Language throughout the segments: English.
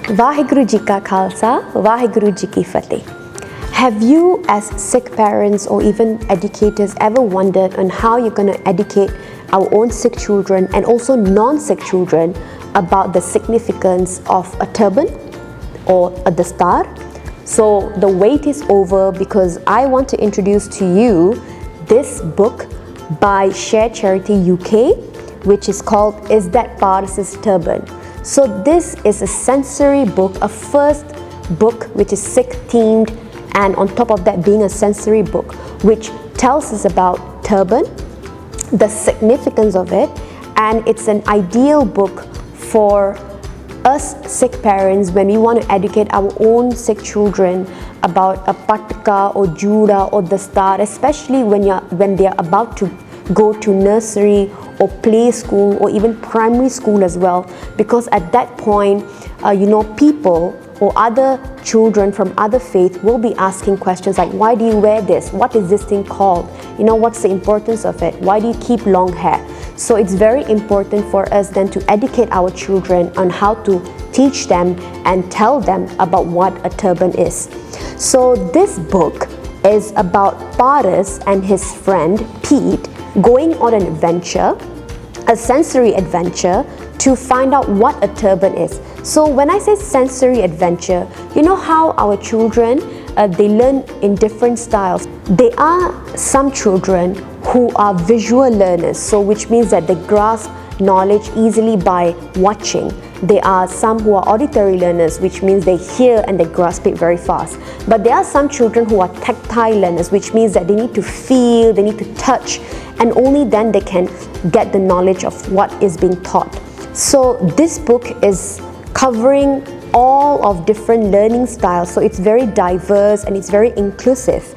Vaheguru Ji Ka Khalsa, Vaheguru Ji Ki Fateh. Have you as Sikh parents or even educators ever wondered on how you're going to educate our own Sikh children and also non-Sikh children about the significance of a turban or a dastar? So the wait is over, because I want to introduce to you this book by Share Charity UK, which is called Is That Paras Turban. So this is a sensory book, a first book which is Sikh-themed, and on top of that being a sensory book which tells us about turban, the significance of it, and it's an ideal book for us Sikh parents when we want to educate our own Sikh children about a patka or jura or dastar, especially when they are about to go to nursery or play school or even primary school as well, because at that point people or other children from other faith will be asking questions like, why do you wear this? What is this thing called? What's the importance of it? Why do you keep long hair? So it's very important for us then to educate our children on how to teach them and tell them about what a turban is. So this book is about Paras and his friend Pete going on an adventure, a sensory adventure, to find out what a turban is. So when I say sensory adventure, you know how our children, they learn in different styles. There are some children who are visual learners, so which means that they grasp knowledge easily by watching. There are some who are auditory learners, which means they hear and they grasp it very fast. But there are some children who are tactile learners, which means that they need to feel, they need to touch, and only then they can get the knowledge of what is being taught. So this book is covering all of different learning styles, so it's very diverse and it's very inclusive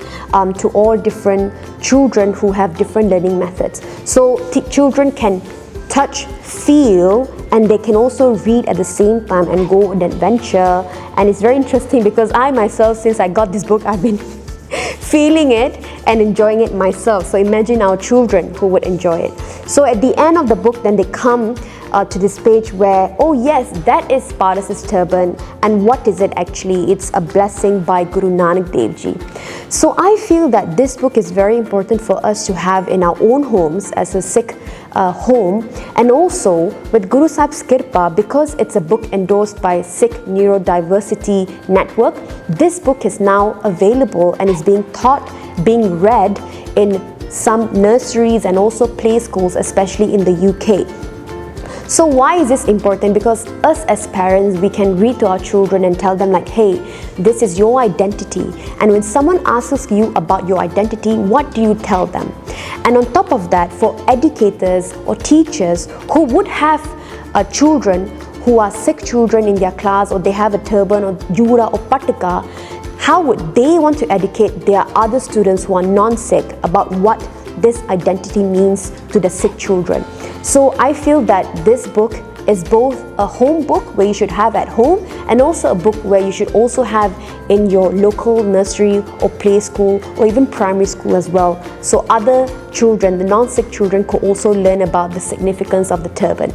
to all different children who have different learning methods. So children can touch, feel, and they can also read at the same time and go on an adventure. And it's very interesting because I myself, since I got this book, I've been feeling it and enjoying it myself. So imagine our children who would enjoy it. So at the end of the book, then they come to this page where, oh yes, that is Paras turban, and what is it actually? It's a blessing by Guru Nanak Dev Ji. So I feel that this book is very important for us to have in our own homes as a Sikh home, and also with Guru Sahib's Kirpa, because it's a book endorsed by Sikh Neurodiversity Network. This book is now available and is being taught, being read in some nurseries and also play schools, especially in the UK. So why is this important? Because us as parents, we can read to our children and tell them like, hey, this is your identity. And when someone asks you about your identity, what do you tell them? And on top of that, for educators or teachers who would have children who are Sikh children in their class, or they have a turban or jura or patika, how would they want to educate their other students who are non-Sikh about what this identity means to the Sikh children? So I feel that this book is both a home book where you should have at home, and also a book where you should also have in your local nursery or play school or even primary school as well. So other children, the non-Sikh children, could also learn about the significance of the turban.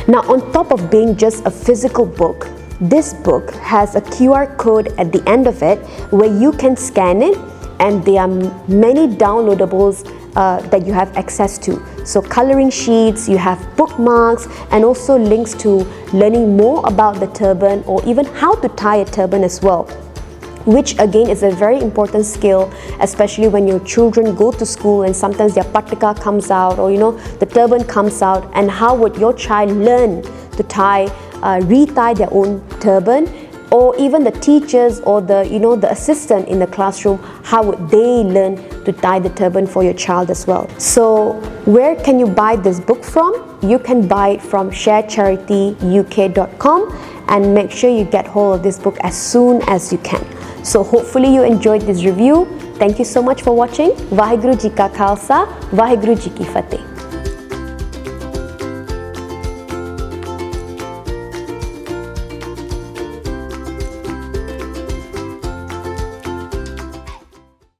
Now, on top of being just a physical book, this book has a QR code at the end of it where you can scan it, and there are many downloadables that you have access to. So coloring sheets, you have bookmarks, and also links to learning more about the turban or even how to tie a turban as well, which again is a very important skill, especially when your children go to school and sometimes their patika comes out, or the turban comes out, and how would your child learn to tie, retie their own turban? Or even the teachers or the assistant in the classroom, how would they learn to tie the turban for your child as well? So where can you buy this book from? You can buy it from sharecharityuk.com, and make sure you get hold of this book as soon as you can. So hopefully you enjoyed this review. Thank you so much for watching. Vaheguru Ji Ka Khalsa, Vaheguru Ji Ki Fateh.